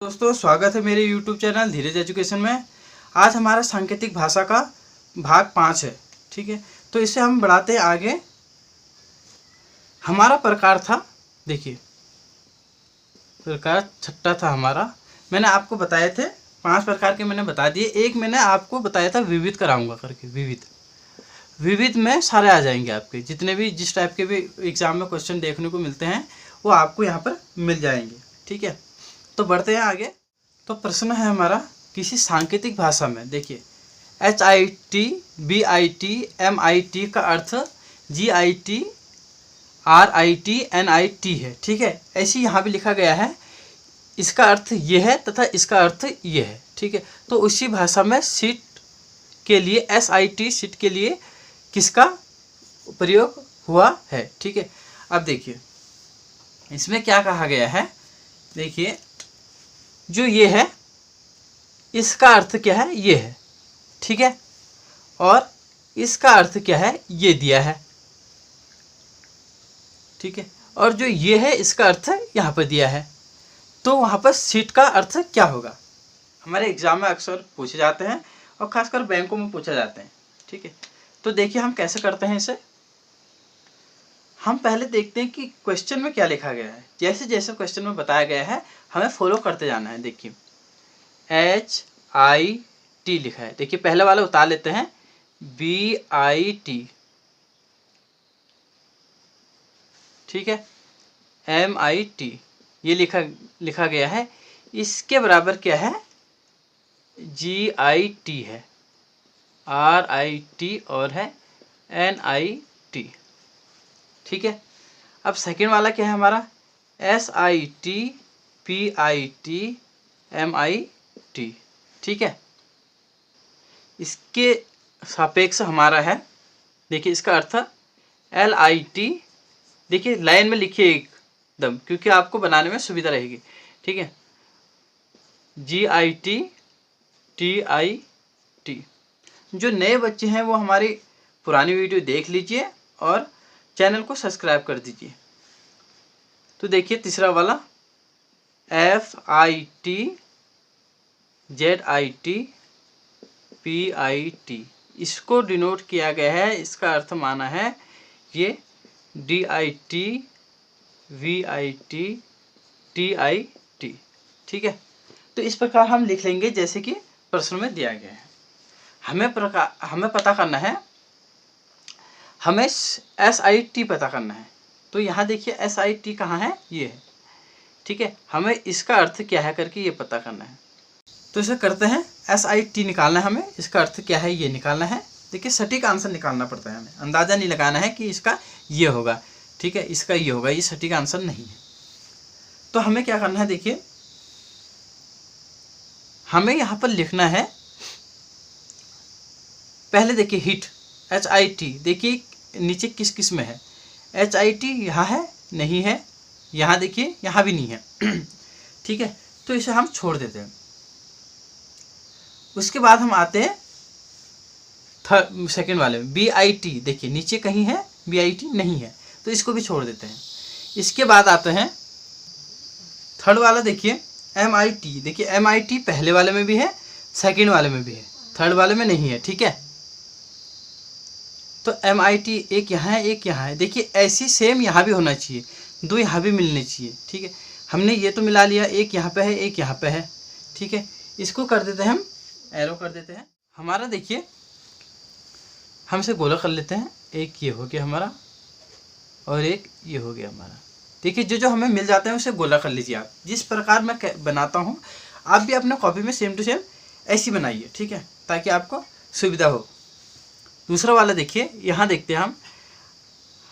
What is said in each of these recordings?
दोस्तों स्वागत है मेरे YouTube चैनल धीरज एजुकेशन में। आज हमारा सांकेतिक भाषा का भाग 5 है। ठीक है, तो इसे हम बढ़ाते हैं आगे। हमारा प्रकार था, देखिए प्रकार छठा था हमारा। मैंने आपको बताए थे 5 प्रकार के, मैंने बता दिए। एक मैंने आपको बताया था विविध कराऊंगा करके। विविध में सारे आ जाएंगे आपके, जितने भी जिस टाइप के भी एग्जाम में क्वेश्चन देखने को मिलते हैं वो आपको यहाँ पर मिल जाएंगे। ठीक है, तो बढ़ते हैं आगे। तो प्रश्न है हमारा, किसी सांकेतिक भाषा में, देखिए HIT BIT MIT का अर्थ GIT RIT NIT है। ठीक है, ऐसे यहाँ भी लिखा गया है। इसका अर्थ ये है तथा इसका अर्थ ये है। ठीक है, तो उसी भाषा में सीट के लिए SIT सीट के लिए किसका प्रयोग हुआ है। ठीक है, अब देखिए इसमें क्या कहा गया है। देखिए जो ये है इसका अर्थ क्या है, ये है। ठीक है, और इसका अर्थ क्या है, ये दिया है। ठीक है, और जो ये है इसका अर्थ यहाँ पर दिया है। तो वहाँ पर सीट का अर्थ क्या होगा, हमारे एग्जाम में अक्सर पूछे जाते हैं और खासकर बैंकों में पूछे जाते हैं। ठीक है, तो देखिए हम कैसे करते हैं इसे। हम पहले देखते हैं कि क्वेश्चन में क्या लिखा गया है। जैसे जैसे क्वेश्चन में बताया गया है हमें फॉलो करते जाना है। देखिए HIT लिखा है, देखिए पहले वाला उतार लेते हैं BIT। ठीक है, MIT ये लिखा गया है। इसके बराबर क्या है, GIT है, RIT और है NIT। ठीक है, अब सेकेंड वाला क्या है हमारा, SIT PIT MIT। ठीक है, इसके सापेक्ष हमारा है, देखिए इसका अर्थ LIT। देखिए लाइन में लिखिए एकदम, क्योंकि आपको बनाने में सुविधा रहेगी। ठीक है, GIT TIT। जो नए बच्चे हैं वो हमारी पुरानी वीडियो देख लीजिए और चैनल को सब्सक्राइब कर दीजिए। तो देखिए तीसरा वाला FIT ZIT PIT, इसको डिनोट किया गया है। इसका अर्थ माना है ये DIT VIT TIT। ठीक है, तो इस प्रकार हम लिख लेंगे जैसे कि प्रश्न में दिया गया है। हमें पता करना है, हमें SIT पता करना है। तो यहाँ देखिए SIT कहाँ है, ये है। ठीक है, हमें इसका अर्थ क्या है करके ये पता करना है। तो इसे करते हैं, SIT निकालना है हमें, इसका अर्थ क्या है ये निकालना है। देखिए सटीक आंसर निकालना पड़ता है, हमें अंदाज़ा नहीं लगाना है कि इसका ये होगा। ठीक है, इसका ये होगा, ये सटीक आंसर नहीं है। तो हमें क्या करना है, देखिए हमें यहाँ पर लिखना है। पहले देखिए हिट HIT, देखिए नीचे किस किस में है। HIT यहाँ है, नहीं है, यहाँ देखिए यहाँ भी नहीं है। ठीक है, तो इसे हम छोड़ देते हैं। उसके बाद हम आते हैं सेकेंड वाले में BIT। देखिए नीचे कहीं है, BIT नहीं है, तो इसको भी छोड़ देते हैं। इसके बाद आते हैं थर्ड वाला, देखिए MIT। देखिए MIT पहले वाले में भी है, सेकेंड वाले में भी है, थर्ड वाले में नहीं है। ठीक है, तो MIT एक यहाँ है, एक यहाँ है। देखिए ऐसी सेम यहाँ भी होना चाहिए, दो यहाँ भी मिलने चाहिए। ठीक है, हमने ये तो मिला लिया, एक यहाँ पे है, एक यहाँ पे है। ठीक है, इसको कर देते हैं हम, एरो कर देते हैं हमारा। देखिए हम इसे गोला कर लेते हैं, एक ये हो गया हमारा और एक ये हो गया हमारा। देखिए जो जो हमें मिल जाते हैं उसे गोला कर लीजिए। आप जिस प्रकार मैं बनाता हूँ आप भी अपने कॉपी में सेम टू सेम ऐसी बनाइए। ठीक है, ताकि आपको सुविधा हो। दूसरा वाला देखिए, यहाँ देखते हैं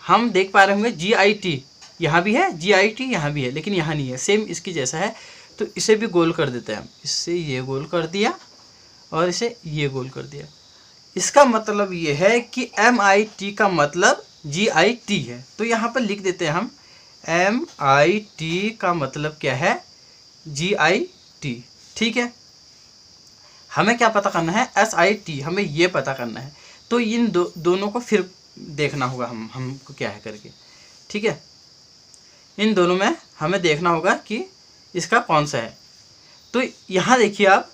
हम देख पा रहे होंगे GIT यहाँ भी है, GIT यहाँ भी है, लेकिन यहाँ नहीं है, सेम इसकी जैसा है। तो इसे भी गोल कर देते हैं हम, इससे ये गोल कर दिया और इसे ये गोल कर दिया। इसका मतलब ये है कि MIT का मतलब GIT है। तो यहाँ पर लिख देते हैं हम MIT का मतलब क्या है, GIT। ठीक है, हमें क्या पता करना है, SIT, हमें ये पता करना है। तो इन दोनों को फिर देखना होगा हमको क्या है करके। ठीक है, इन दोनों में हमें देखना होगा कि इसका कौन सा है। तो यहाँ देखिए आप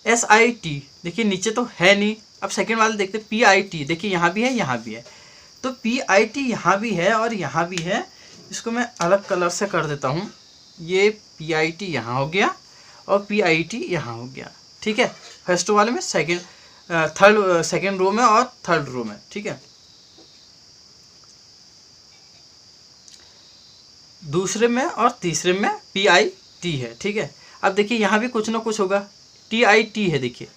SIT, देखिए नीचे तो है नहीं। अब सेकेंड वाले देखते PIT, देखिए यहाँ भी है यहाँ भी है। तो PIT यहाँ भी है और यहाँ भी है। इसको मैं अलग कलर से कर देता हूँ। ये PIT यहाँ हो गया और PIT यहाँ हो गया, ठीक है। फर्स्ट वाले में सेकेंड रो में और थर्ड रो में, ठीक है। दूसरे में और तीसरे में PIT है, ठीक है। अब देखिए यहाँ भी कुछ ना कुछ होगा। TIT है, देखिए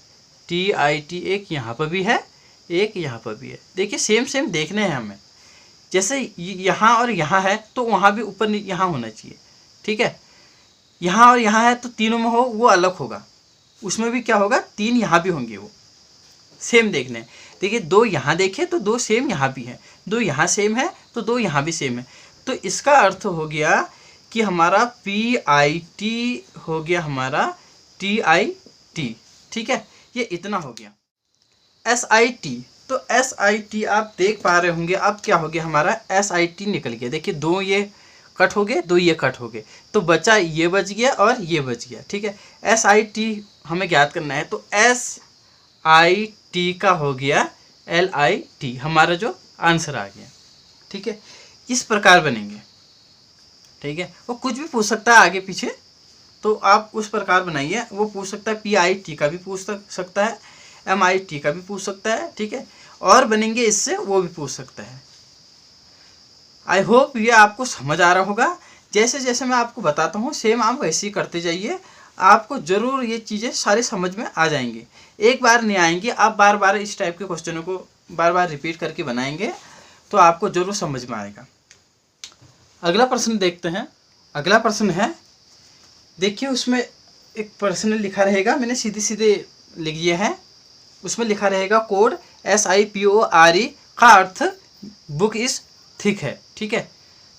TIT एक यहाँ पर भी है, एक यहाँ पर भी है। देखिए सेम सेम देखने हैं हमें। जैसे यहाँ और यहाँ है तो वहाँ भी ऊपर यहाँ होना चाहिए, ठीक है। यहाँ और यहाँ है तो तीनों में हो वो अलग होगा, उसमें भी क्या होगा, तीन यहाँ भी होंगे, वो सेम देखने हैं। देखिए दो यहाँ देखे तो दो सेम यहाँ भी है, दो यहाँ सेम है तो दो यहाँ भी सेम है। तो इसका अर्थ हो गया कि हमारा PIT हो गया हमारा TIT, ठीक है। ये इतना हो गया। SIT, तो SIT आप देख पा रहे होंगे अब क्या हो गया, हमारा SIT निकल गया। देखिए दो ये कट हो गए, दो ये कट हो गए, तो बचा ये बच गया और ये बच गया, ठीक है। SIT हमें ज्ञात करना है, तो SIT का हो गया LIT, हमारा जो आंसर आ गया, ठीक है। इस प्रकार बनेंगे, ठीक है। वो कुछ भी पूछ सकता है आगे पीछे, तो आप उस प्रकार बनाइए। वो पूछ सकता है PIT का भी पूछ सकता है, MIT का भी पूछ सकता है, ठीक है। और बनेंगे इससे वो भी पूछ सकता है। आई होप ये आपको समझ आ रहा होगा। जैसे जैसे मैं आपको बताता हूँ सेम आप वैसे ही करते जाइए, आपको ज़रूर ये चीज़ें सारी समझ में आ जाएंगी। एक बार नहीं आएंगी, आप बार बार इस टाइप के क्वेश्चनों को बार बार रिपीट करके बनाएंगे तो आपको ज़रूर समझ में आएगा। अगला प्रश्न देखते हैं। अगला प्रश्न है, देखिए उसमें एक प्रश्न लिखा रहेगा, मैंने सीधे सीधे लिख दिया है। उसमें लिखा रहेगा कोड SIPORE का अर्थ बुक इज थिक है, ठीक है,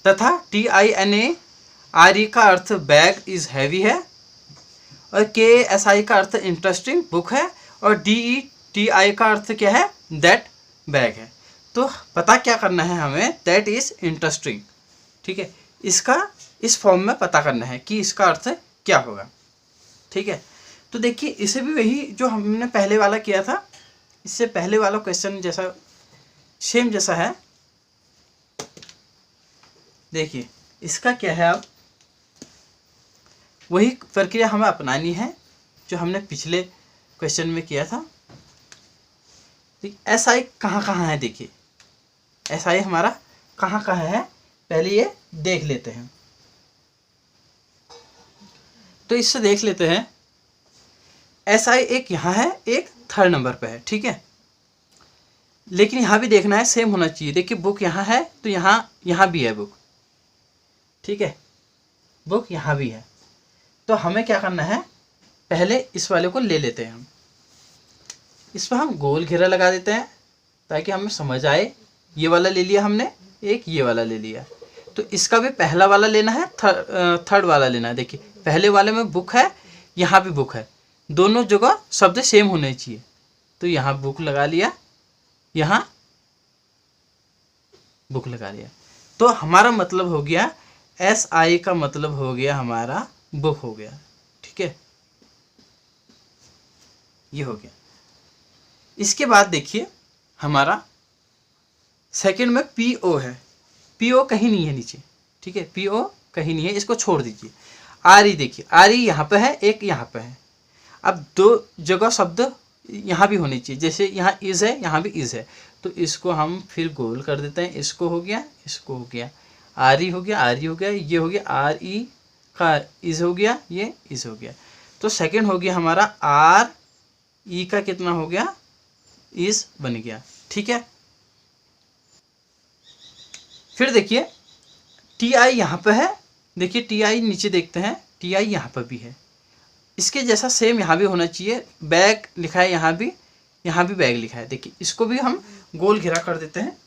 तथा TINARE का अर्थ बैग इज हैवी है, और KSI का अर्थ इंटरेस्टिंग बुक है, और DETI का अर्थ क्या है, दैट बैग है। तो पता क्या करना है हमें, दैट इज इंटरेस्टिंग, ठीक है। इसका इस फॉर्म में पता करना है कि इसका अर्थ क्या होगा, ठीक है। तो देखिए इसे भी वही जो हमने पहले वाला किया था, इससे पहले वाला क्वेश्चन जैसा सेम जैसा है। देखिए इसका क्या है, अब वही प्रक्रिया हमें अपनानी है जो हमने पिछले क्वेश्चन में किया था। SI कहाँ कहाँ है, देखिए SI हमारा कहाँ कहाँ है, पहले ये देख लेते हैं। तो इससे देख लेते हैं, SI एक यहाँ है, एक थर्ड नंबर पे है, ठीक है। लेकिन यहाँ भी देखना है, सेम होना चाहिए। देखिए बुक यहाँ है तो यहाँ भी है बुक, ठीक है, बुक यहाँ भी है। तो हमें क्या करना है, पहले इस वाले को ले लेते हैं हम, इस पर हम गोल घेरा लगा देते हैं ताकि हमें समझ आए। ये वाला ले लिया हमने, एक ये वाला ले लिया, तो इसका भी पहला वाला लेना है, थर्ड वाला लेना है। देखिए पहले वाले में बुक है, यहाँ भी बुक है, दोनों जगह शब्द सेम होने चाहिए। तो यहाँ बुक लगा लिया, यहाँ बुक लगा लिया, तो हमारा मतलब हो गया SI का मतलब हो गया हमारा बुक हो गया, ठीक है, ये हो गया। इसके बाद देखिए हमारा सेकंड में PO है, PO कहीं नहीं है नीचे, ठीक है, PO कहीं नहीं है, इसको छोड़ दीजिए। RE देखिए, RE यहाँ पे है, एक यहाँ पे है। अब दो जगह शब्द यहाँ भी होनी चाहिए, जैसे यहाँ इज है, यहाँ भी इज है, तो इसको हम फिर गोल कर देते हैं। इसको हो गया, इसको हो गया, RE हो गया, RE हो गया, ये हो गया, RE का इज हो गया, ये इज हो गया। तो सेकंड हो गया हमारा RE का कितना हो गया, इज बन गया, ठीक है। फिर देखिए TI यहाँ पे है, देखिए TI नीचे देखते हैं, TI यहाँ पर भी है, इसके जैसा सेम यहाँ भी होना चाहिए। बैग लिखा है यहाँ भी बैग लिखा है। देखिए इसको भी हम गोल घेरा कर देते हैं,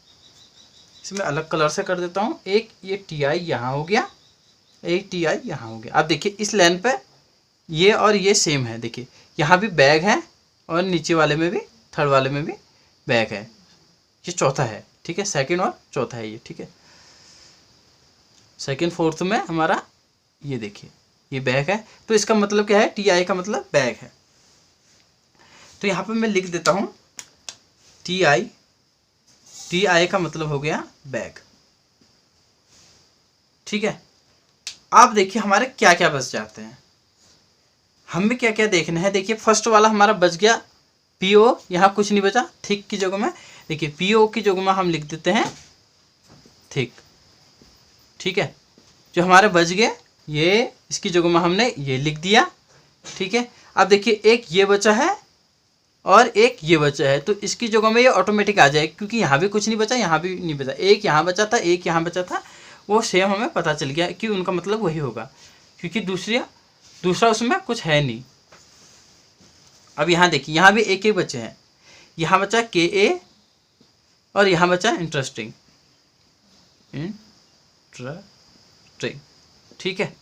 इसमें अलग कलर से कर देता हूँ। एक ये TI यहाँ हो गया, एक TI यहाँ हो गया। अब देखिए इस लाइन पे ये और ये सेम है, देखिए यहाँ भी बैग है और नीचे वाले में भी, थर्ड वाले में भी बैग है, ये चौथा है, ठीक है, सेकंड और चौथा है ये, ठीक है। सेकंड फोर्थ में हमारा ये देखिए ये बैग है, तो इसका मतलब क्या है, टी आई का मतलब बैग है। तो यहाँ पे मैं लिख देता हूँ टी आई का मतलब हो गया बैग। ठीक है, आप देखिए हमारे क्या क्या बच जाते हैं, हमें क्या क्या देखना है। देखिए फर्स्ट वाला हमारा बच गया पीओ, यहाँ कुछ नहीं बचा, थिक की जगह में देखिए पीओ की जगह में हम लिख देते हैं थिक। ठीक है, जो हमारे बच गए ये, इसकी जगह में हमने ये लिख दिया। ठीक है, अब देखिए एक ये बचा है और एक ये बचा है, तो इसकी जगह में ये ऑटोमेटिक आ जाए, क्योंकि यहाँ भी कुछ नहीं बचा, यहाँ भी नहीं बचा, एक यहाँ बचा था, एक यहाँ बचा था, वो सेम हमें पता चल गया कि उनका मतलब वही होगा, क्योंकि दूसरा उसमें कुछ है नहीं। अब यहाँ देखिए यहाँ भी एक ही बचे हैं, यहाँ बचा के ए और यहाँ बचा इंटरेस्टिंग। ठीक है,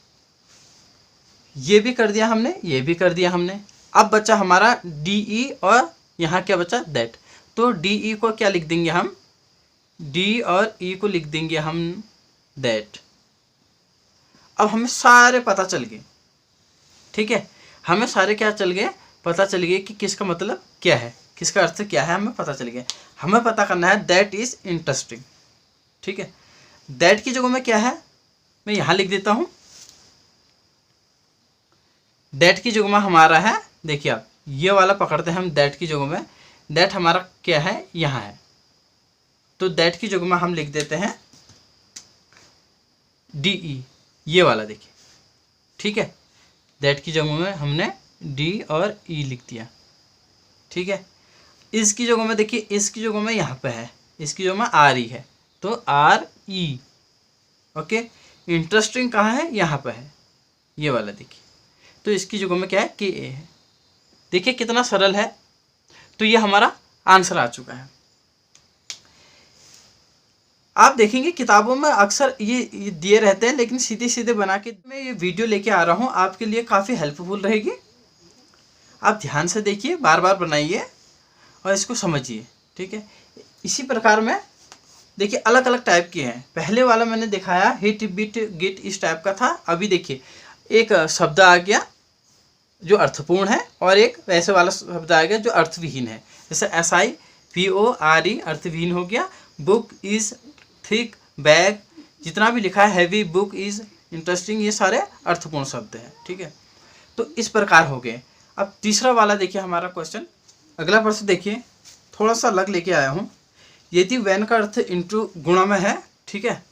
ये भी कर दिया हमने, ये भी कर दिया हमने। अब बचा हमारा डी ई और यहाँ क्या बचा दैट, तो डी ई को क्या लिख देंगे हम, डी और ई को लिख देंगे हम दैट। अब हमें सारे पता चल गए। ठीक है, हमें सारे क्या चल गए, पता चल गए कि किसका मतलब क्या है, किसका अर्थ क्या है, हमें पता चल गया। हमें पता करना है दैट इज इंटरेस्टिंग। ठीक है, दैट की जगह में क्या है, मैं यहाँ लिख देता हूँ, दैट की जगह में हमारा है, देखिए आप ये वाला पकड़ते हैं हम दैट की जगह में, दैट हमारा क्या है यहाँ है, तो दैट की जगह में हम लिख देते हैं डी ई, ये वाला देखिए। ठीक है, दैट की जगह में हमने डी और ई लिख दिया। ठीक है, इसकी जगह में देखिए, इसकी जगह में यहाँ पे है, इसकी जगह में आर ई है, तो आर ई। ओके, इंटरेस्टिंग कहाँ है, यहाँ पे है, ये वाला देखिए, तो इसकी जगह में क्या है के ए है। देखिए कितना सरल है, तो ये हमारा आंसर आ चुका है। आप देखेंगे किताबों में अक्सर ये दिए रहते हैं, लेकिन सीधे सीधे बना के मैं ये वीडियो लेके आ रहा हूँ, आपके लिए काफ़ी हेल्पफुल रहेगी। आप ध्यान से देखिए, बार बार बनाइए और इसको समझिए। ठीक है, इसी प्रकार में देखिए अलग अलग टाइप के हैं। पहले वाला मैंने दिखाया हिट बिट गिट इस टाइप का था। अभी देखिए एक शब्द आ गया जो अर्थपूर्ण है और एक वैसे वाला शब्द आ गया जो अर्थविहीन है। जैसे S I P O R E अर्थविहीन हो गया, बुक इज थिक, बैग, जितना भी लिखा है हैवी, बुक इज इंटरेस्टिंग, ये सारे अर्थपूर्ण शब्द हैं। ठीक है, तो इस प्रकार हो गए। अब तीसरा वाला देखिए हमारा क्वेश्चन, अगला प्रश्न देखिए, थोड़ा सा अलग लेके आया हूँ। यदि वैन का अर्थ इंटू गुणा में है, ठीक है,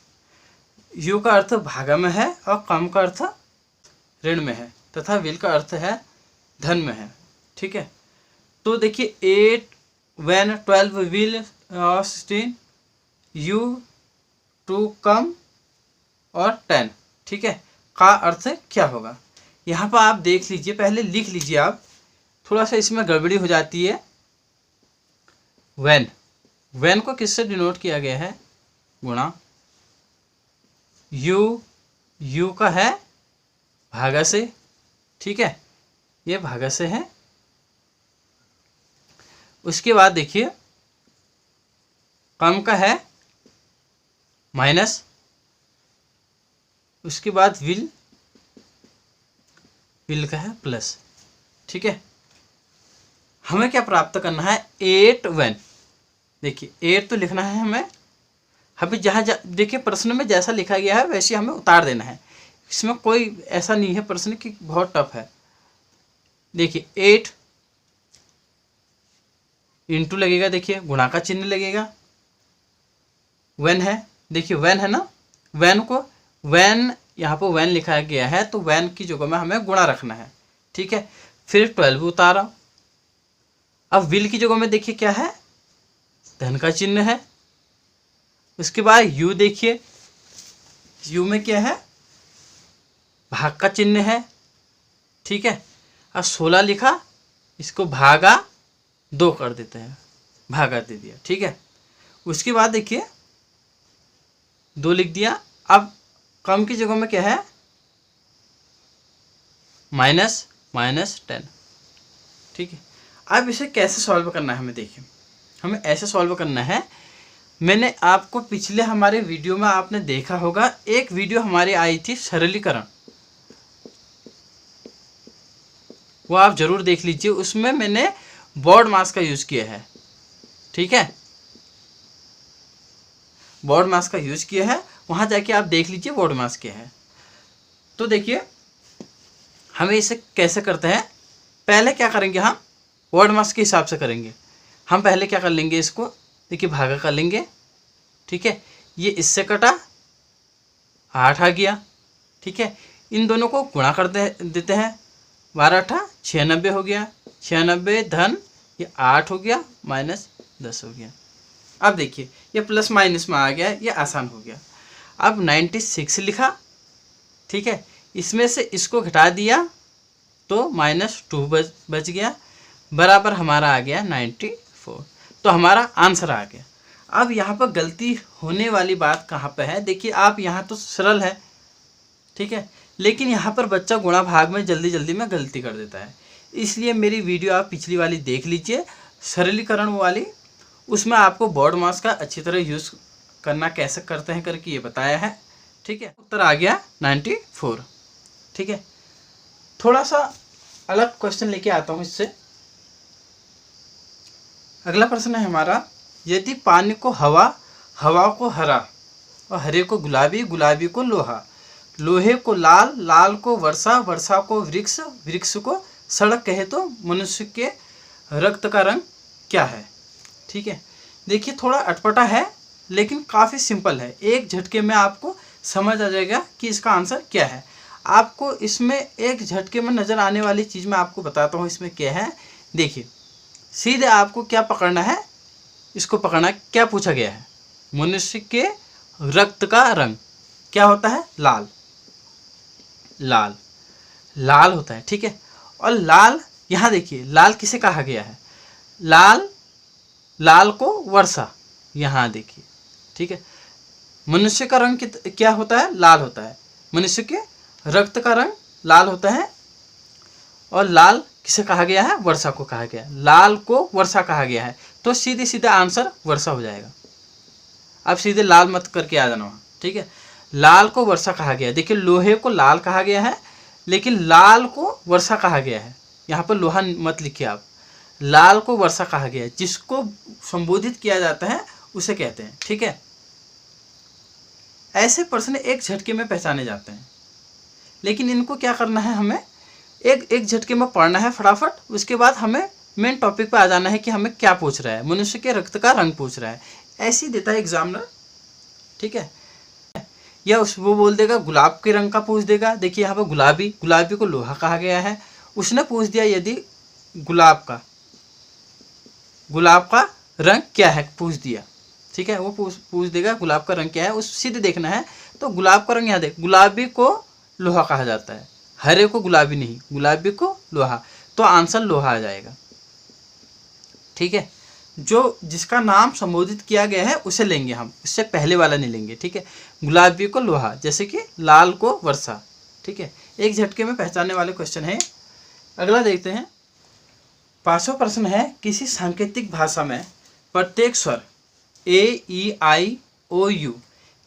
यू का अर्थ भागा में है और कम का अर्थ ऋण में है, तथा विल का अर्थ है धन में है। ठीक है, तो देखिए 8 वैन 12 विल 16 यू 2 कम और 10। ठीक है, का अर्थ क्या होगा, यहाँ पर आप देख लीजिए, पहले लिख लीजिए आप, थोड़ा सा इसमें गड़बड़ी हो जाती है। वैन को किससे डिनोट किया गया है, गुणा, यू का है भागा से। ठीक है, ये भागा से है। उसके बाद देखिए कम का है माइनस, उसके बाद विल का है प्लस। ठीक है, हमें क्या प्राप्त करना है, 8 वैन। देखिए 8 तो लिखना है हमें, अभी जहाँ देखिए प्रश्न में जैसा लिखा गया है वैसे हमें उतार देना है, इसमें कोई ऐसा नहीं है प्रश्न कि बहुत टफ है। देखिए 8 इंटू लगेगा, देखिए गुणा का चिन्ह लगेगा, वैन है, देखिए वैन है ना, वैन यहाँ पर वैन लिखा गया है, तो वैन की जगह में हमें गुणा रखना है। ठीक है, फिर 12 उतारा। अब विल की जगह में देखिए क्या है, धन का चिन्ह है। उसके बाद यू देखिए, यू में क्या है, भाग का चिन्ह है। ठीक है, अब 16 लिखा, इसको भागा 2 कर देते हैं, भागा दे दिया। ठीक है, उसके बाद देखिए 2 लिख दिया। अब कम की जगह में क्या है, माइनस 10। ठीक है, अब इसे कैसे सॉल्व करना है हमें, देखिए हमें ऐसे सॉल्व करना है। मैंने आपको पिछले हमारे वीडियो में आपने देखा होगा, एक वीडियो हमारी आई थी सरलीकरण, वो आप ज़रूर देख लीजिए, उसमें मैंने बोर्ड मास का यूज़ किया है। ठीक है, बोर्ड मास का यूज़ किया है, वहाँ जाके आप देख लीजिए बोर्ड मास क्या है। तो देखिए हमें इसे कैसे करते हैं, पहले क्या करेंगे, हम बोर्ड मास के हिसाब से करेंगे। हम पहले क्या कर लेंगे, इसको देखिए भागा कर लेंगे। ठीक है, ये इससे कटा 8 आ गया। ठीक है, इन दोनों को गुणा कर देते हैं, 12 8 96 हो गया, 96 धन ये 8 हो गया माइनस 10 हो गया। अब देखिए ये प्लस माइनस में आ गया, ये आसान हो गया। अब 96 लिखा। ठीक है, इसमें से इसको घटा दिया तो -2 बच गया, बराबर हमारा आ गया 94। तो हमारा आंसर आ गया। अब यहाँ पर गलती होने वाली बात कहाँ पे है, देखिए आप यहाँ तो सरल है, ठीक है, लेकिन यहाँ पर बच्चा गुणा भाग में जल्दी जल्दी में गलती कर देता है। इसलिए मेरी वीडियो आप पिछली वाली देख लीजिए, सरलीकरण वाली, उसमें आपको बोर्ड मास का अच्छी तरह यूज़ करना कैसे करते हैं करके ये बताया है। ठीक है, उत्तर आ गया 94। ठीक है, थोड़ा सा अलग क्वेश्चन लेके आता हूँ इससे। अगला प्रश्न है हमारा, यदि पानी को हवा, हवा को हरा और हरे को गुलाबी, गुलाबी को लोहा, लोहे को लाल, लाल को वर्षा, वर्षा को वृक्ष, वृक्ष को सड़क कहे तो मनुष्य के रक्त का रंग क्या है। ठीक है, देखिए थोड़ा अटपटा है लेकिन काफ़ी सिंपल है, एक झटके में आपको समझ आ जाएगा कि इसका आंसर क्या है। आपको इसमें एक झटके में नज़र आने वाली चीज़ मैं आपको बताता हूँ इसमें क्या है। देखिए सीधे आपको क्या पकड़ना है, इसको पकड़ना है। क्या पूछा गया है, मनुष्य के रक्त का रंग क्या होता है, लाल, लाल, लाल होता है। ठीक है, और लाल, यहाँ देखिए लाल किसे कहा गया है, लाल, लाल को वर्षा, यहाँ देखिए। ठीक है, मनुष्य का रंग क्या होता है, लाल होता है, मनुष्य के रक्त का रंग लाल होता है, और लाल किसे कहा गया है, वर्षा को कहा गया है, लाल को वर्षा कहा गया है, तो सीधे सीधा आंसर वर्षा हो जाएगा। अब सीधे लाल मत करके आ जाना वहाँ। ठीक है, लाल को वर्षा कहा गया है। देखिए लोहे को लाल कहा गया है लेकिन लाल को वर्षा कहा गया है, यहाँ पर लोहा मत लिखिए आप, लाल को वर्षा कहा गया है, जिसको संबोधित किया जाता है उसे कहते हैं। ठीक है, ऐसे प्रश्न एक झटके में पहचाने जाते हैं, लेकिन इनको क्या करना है, हमें एक झटके में पढ़ना है फटाफट, उसके बाद हमें मेन टॉपिक पे आ जाना है कि हमें क्या पूछ रहा है, मनुष्य के रक्त का रंग पूछ रहा है, ऐसे ही देता है एग्जामिनर। ठीक है, या वो बोल देगा गुलाब के रंग का पूछ देगा। देखिए यहाँ पर गुलाबी, गुलाबी को लोहा कहा गया है, उसने पूछ दिया यदि गुलाब का रंग क्या है पूछ दिया। ठीक है, वो पूछ देगा गुलाब का रंग क्या है, उस सीधे देखना है। तो गुलाब का रंग यहाँ देख, गुलाबी को लोहा कहा जाता है, हरे को गुलाबी नहीं, गुलाबी को लोहा, तो आंसर लोहा आ जाएगा। ठीक है, जो जिसका नाम संबोधित किया गया है उसे लेंगे हम, इससे पहले वाला नहीं लेंगे। ठीक है, गुलाबी को लोहा, जैसे कि लाल को वर्षा। ठीक है, एक झटके में पहचानने वाले क्वेश्चन है। अगला देखते हैं, 5वां प्रश्न है, किसी सांकेतिक भाषा में प्रत्येक स्वर A-E-I-O-U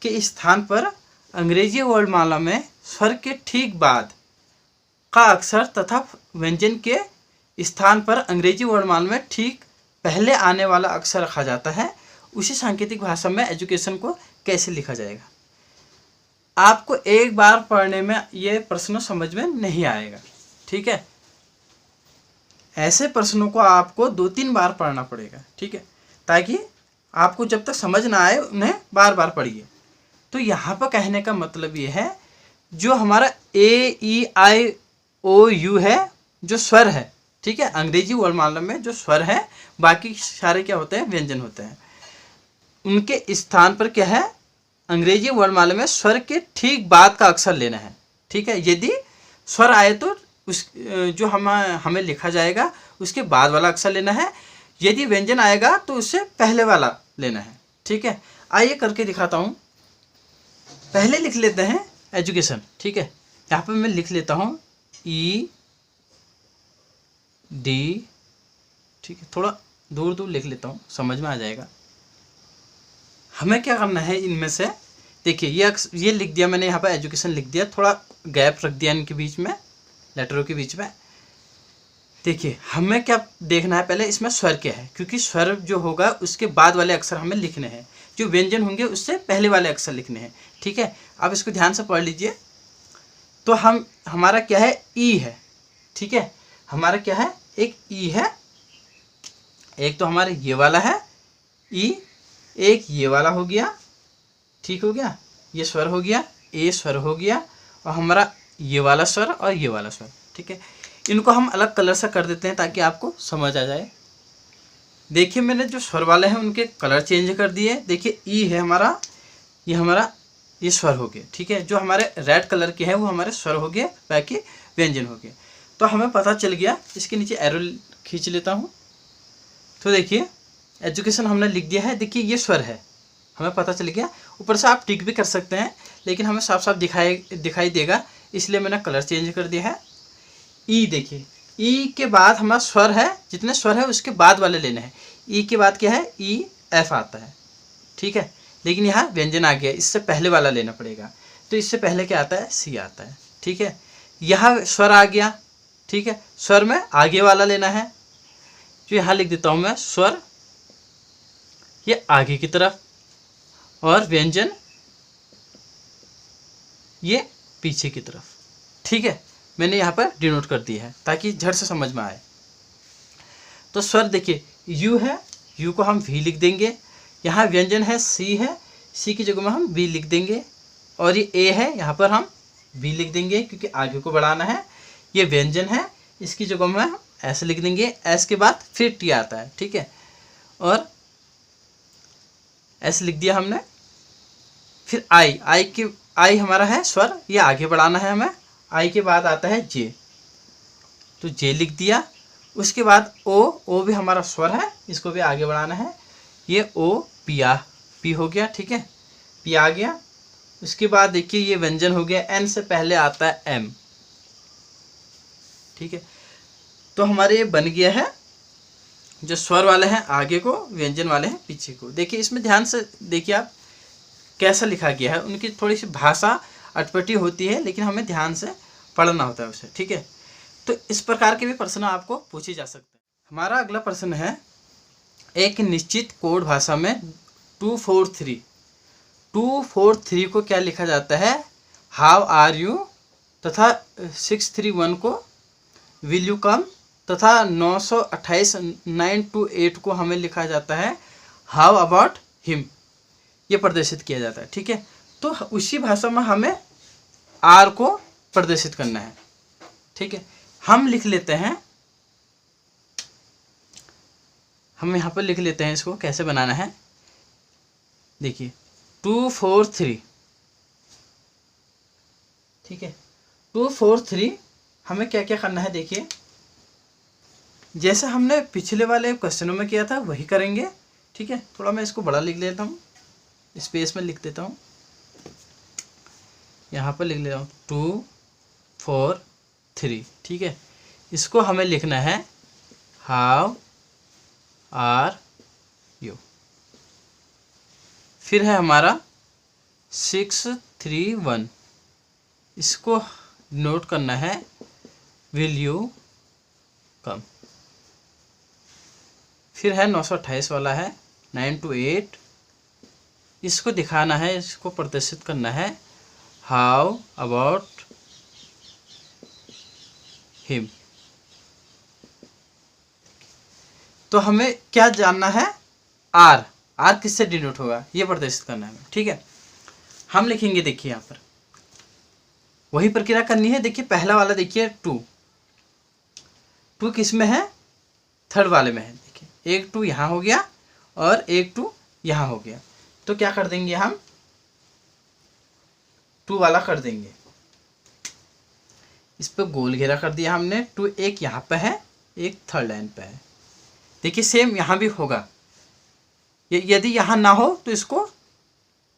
के स्थान पर अंग्रेजी वर्णमाला में स्वर के ठीक बाद का अक्षर तथा व्यंजन के स्थान पर अंग्रेजी वर्णमाला में ठीक पहले आने वाला अक्षर रखा जाता है, उसी सांकेतिक भाषा में एजुकेशन को कैसे लिखा जाएगा। आपको एक बार पढ़ने में ये प्रश्न समझ में नहीं आएगा। ठीक है, ऐसे प्रश्नों को आपको 2-3 बार पढ़ना पड़ेगा। ठीक है, ताकि आपको जब तक समझ ना आए उन्हें बार बार पढ़िए। तो यहाँ पर कहने का मतलब ये है, जो हमारा A-E-I-O-U है, जो स्वर है, ठीक है, अंग्रेजी वर्णमाला में जो स्वर है, बाकी सारे क्या होते हैं, व्यंजन होते हैं, उनके स्थान पर क्या है, अंग्रेजी वर्णमाला में स्वर के ठीक बाद का अक्षर लेना है। ठीक है, यदि स्वर आए तो उस जो हमें लिखा जाएगा उसके बाद वाला अक्षर लेना है, यदि व्यंजन आएगा तो उससे पहले वाला लेना है। ठीक है, आइए करके दिखाता हूँ। पहले लिख लेते हैं एजुकेशन। ठीक है, यहाँ पे मैं लिख लेता हूँ E-D। ठीक है, थोड़ा दूर दूर लिख लेता हूँ, समझ में आ जाएगा। हमें क्या करना है इनमें से, देखिए ये लिख दिया मैंने, यहाँ पर एजुकेशन लिख दिया, थोड़ा गैप रख दिया इनके बीच में, लेटरों के बीच में। देखिए हमें क्या देखना है, पहले इसमें स्वर क्या है, क्योंकि स्वर जो होगा उसके बाद वाले अक्षर हमें लिखने हैं, जो व्यंजन होंगे उससे पहले वाले अक्षर लिखने हैं। ठीक है, अब इसको ध्यान से पढ़ लीजिए। तो हमारा क्या है, ई है। ठीक है, हमारा क्या है, एक ई है, एक तो हमारे ये वाला है ई, एक ये वाला हो गया। ठीक हो गया, ये स्वर हो गया, ए स्वर हो गया, और हमारा ये वाला स्वर और ये वाला स्वर। ठीक है, इनको हम अलग कलर से कर देते हैं ताकि आपको समझ आ जाए। देखिए मैंने जो स्वर वाले हैं उनके कलर चेंज कर दिए। देखिए ई है हमारा, ये स्वर हो गए। ठीक है, जो हमारे रेड कलर के हैं वो हमारे स्वर हो गए, बाकी व्यंजन हो गए। तो हमें पता चल गया। इसके नीचे एरो खींच लेता हूँ। तो देखिए एजुकेशन हमने लिख दिया है। देखिए ये स्वर है, हमें पता चल गया। ऊपर से आप टिक भी कर सकते हैं, लेकिन हमें साफ साफ दिखाई देगा, इसलिए मैंने कलर चेंज कर दिया है। ई देखिए, ई के बाद हमारा स्वर है, जितने स्वर है उसके बाद वाले लेने हैं। ई के बाद क्या है, ई एफ आता है। ठीक है, लेकिन यहाँ व्यंजन आ गया, इससे पहले वाला लेना पड़ेगा। तो इससे पहले क्या आता है, सी आता है। ठीक है, यहाँ स्वर आ गया। ठीक है, स्वर में आगे वाला लेना है, जो यहाँ लिख देता हूँ मैं, स्वर ये आगे की तरफ, और व्यंजन ये पीछे की तरफ। ठीक है, मैंने यहाँ पर डिनोट कर दिया है ताकि झट से समझ में आए। तो स्वर देखिए यू है, यू को हम वी लिख देंगे। यहाँ व्यंजन है सी है, सी की जगह में हम वी लिख देंगे। और ये ए है, यहाँ पर हम वी लिख देंगे क्योंकि आगे को बढ़ाना है। ये व्यंजन है, इसकी जगह में हम ऐसे लिख देंगे। एस के बाद फिर टी आता है। ठीक है, और ऐसे लिख दिया हमने। फिर आई हमारा है स्वर, ये आगे बढ़ाना है हमें। आई के बाद आता है जे, तो जे लिख दिया। उसके बाद ओ भी हमारा स्वर है, इसको भी आगे बढ़ाना है। ये ओ पी हो गया। ठीक है, पी आ गया। उसके बाद देखिए ये व्यंजन हो गया, एन से पहले आता है एम। ठीक है, तो हमारे ये बन गया है, जो स्वर वाले हैं आगे को, व्यंजन वाले हैं पीछे को। देखिए इसमें ध्यान से देखिए आप कैसा लिखा गया है। उनकी थोड़ी सी भाषा अटपटी होती है, लेकिन हमें ध्यान से पढ़ना होता है उसे। ठीक है, तो इस प्रकार के भी प्रश्न आपको पूछे जा सकते हैं। हमारा अगला प्रश्न है, एक निश्चित कोड भाषा में 243 को क्या लिखा जाता है, हाउ आर यू, तथा 631 को विल यू कम, तथा 928 928 को हमें लिखा जाता है हाउ अबाउट हिम। ये प्रदर्शित किया जाता है। ठीक है, तो उसी भाषा में हमें आर को प्रदर्शित करना है। ठीक है, हम लिख लेते हैं, हम यहाँ पर लिख लेते हैं इसको कैसे बनाना है। देखिए 243। ठीक है, 243 हमें क्या क्या करना है। देखिए जैसे हमने पिछले वाले क्वेश्चनों में किया था वही करेंगे। ठीक है, थोड़ा मैं इसको बड़ा लिख लेता हूँ, स्पेस में लिख देता हूँ, यहाँ पर लिख लेता हूँ 243। ठीक है, इसको हमें लिखना है हाउ आर यू। फिर है हमारा 631, इसको नोट करना है विल यू कम। फिर है 928 वाला है 928, इसको दिखाना है, इसको प्रदर्शित करना है हाउ अबाउट हिम। तो हमें क्या जानना है, आर किससे डिनोट होगा ये प्रदर्शित करना है। ठीक है, हम लिखेंगे, देखिए यहाँ पर वही प्रक्रिया करनी है। देखिए पहला वाला देखिए 2 किस में है, थर्ड वाले में है। देखिए एक 2 यहाँ हो गया और एक 2 यहाँ हो गया। तो क्या कर देंगे, हम 2 वाला कर देंगे। इस पर गोल घेरा कर दिया हमने। 2 एक यहाँ पे है, एक थर्ड लाइन पे है। देखिए सेम यहाँ भी होगा, यदि यहाँ ना हो तो इसको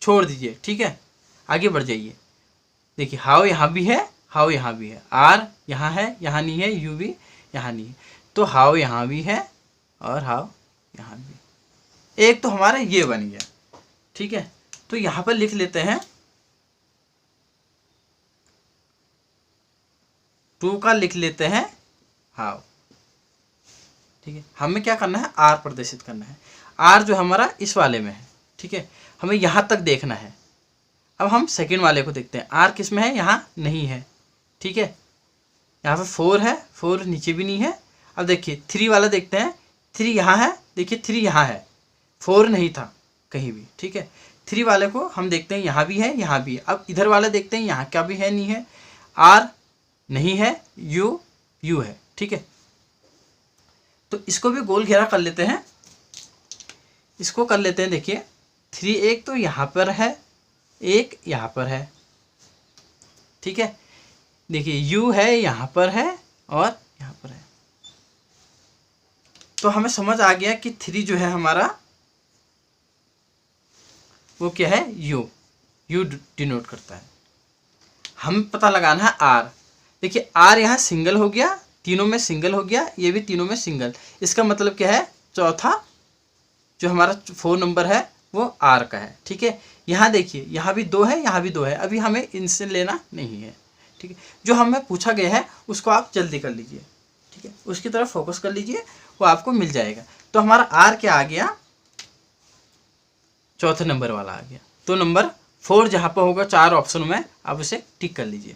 छोड़ दीजिए। ठीक है, आगे बढ़ जाइए। देखिए हाउ यहाँ भी है, हाउ यहाँ भी है, आर यहाँ है, यहाँ नहीं है, यू भी यहाँ नहीं है। तो हाउ यहाँ भी है और हाउ यहाँ भी। एक तो हमारा ये बन गया। ठीक है, तो यहाँ पर लिख लेते हैं 2 का लिख लेते हैं हाउ। ठीक है। हमें क्या करना है, आर प्रदर्शित करना है। आर जो हमारा इस वाले में है, ठीक है, हमें यहाँ तक देखना है। अब हम सेकंड वाले को देखते हैं, आर किस में है, यहाँ नहीं है, ठीक है। यहाँ पे 4 है, 4 नीचे भी नहीं है। अब देखिए 3 वाला देखते हैं, 3 यहाँ है, देखिए 3 यहाँ है, 4 नहीं था कहीं भी, ठीक है। 3 वाले को हम देखते हैं, यहाँ भी है, यहाँ भी है। अब इधर वाला देखते हैं, यहाँ क्या भी है, नहीं है, आर नहीं है, यू है, ठीक है। तो इसको भी गोल घेरा कर लेते हैं, इसको कर लेते हैं। देखिए 3 एक तो यहाँ पर है, एक यहाँ पर है, ठीक है। देखिए यू है, यहाँ पर है और यहाँ पर है। तो हमें समझ आ गया कि 3 जो है हमारा वो क्या है, यू डिनोट करता है। हमें पता लगाना है आर। देखिए आर यहाँ सिंगल हो गया, तीनों में सिंगल हो गया, ये भी तीनों में सिंगल। इसका मतलब क्या है, चौथा जो हमारा 4 नंबर है वो आर का है, ठीक है। यहाँ देखिए, यहाँ भी 2 है, यहाँ भी 2 है, अभी हमें इनसे लेना नहीं है, ठीक है। जो हमें पूछा गया है उसको आप जल्दी कर लीजिए, ठीक है, उसकी तरफ फोकस कर लीजिए, वो आपको मिल जाएगा। तो हमारा आर क्या आ गया, चौथे नंबर वाला आ गया। तो नंबर 4 जहाँ पर होगा 4 ऑप्शन में, आप उसे टिक कर लीजिए।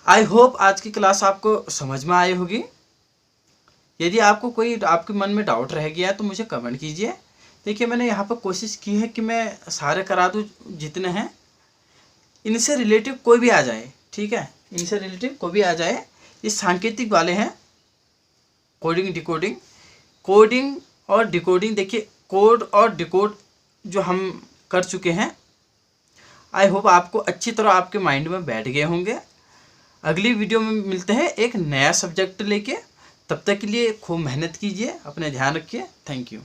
आई होप आज की क्लास आपको समझ में आई होगी। यदि आपको कोई आपके मन में डाउट रह गया तो मुझे कमेंट कीजिए। देखिए मैंने यहाँ पर कोशिश की है कि मैं सारे करा दूँ जितने हैं, इनसे रिलेटिव कोई भी आ जाए, ठीक है, इनसे रिलेटिव कोई भी आ जाए। ये सांकेतिक वाले हैं, कोडिंग डिकोडिंग, कोडिंग और डिकोडिंग। देखिए कोड और डिकोड जो हम कर चुके हैं, आई होप आपको अच्छी तरह आपके माइंड में बैठ गए होंगे। अगली वीडियो में मिलते हैं एक नया सब्जेक्ट लेके, तब तक के लिए खूब मेहनत कीजिए, अपने ध्यान रखिए। Thank you.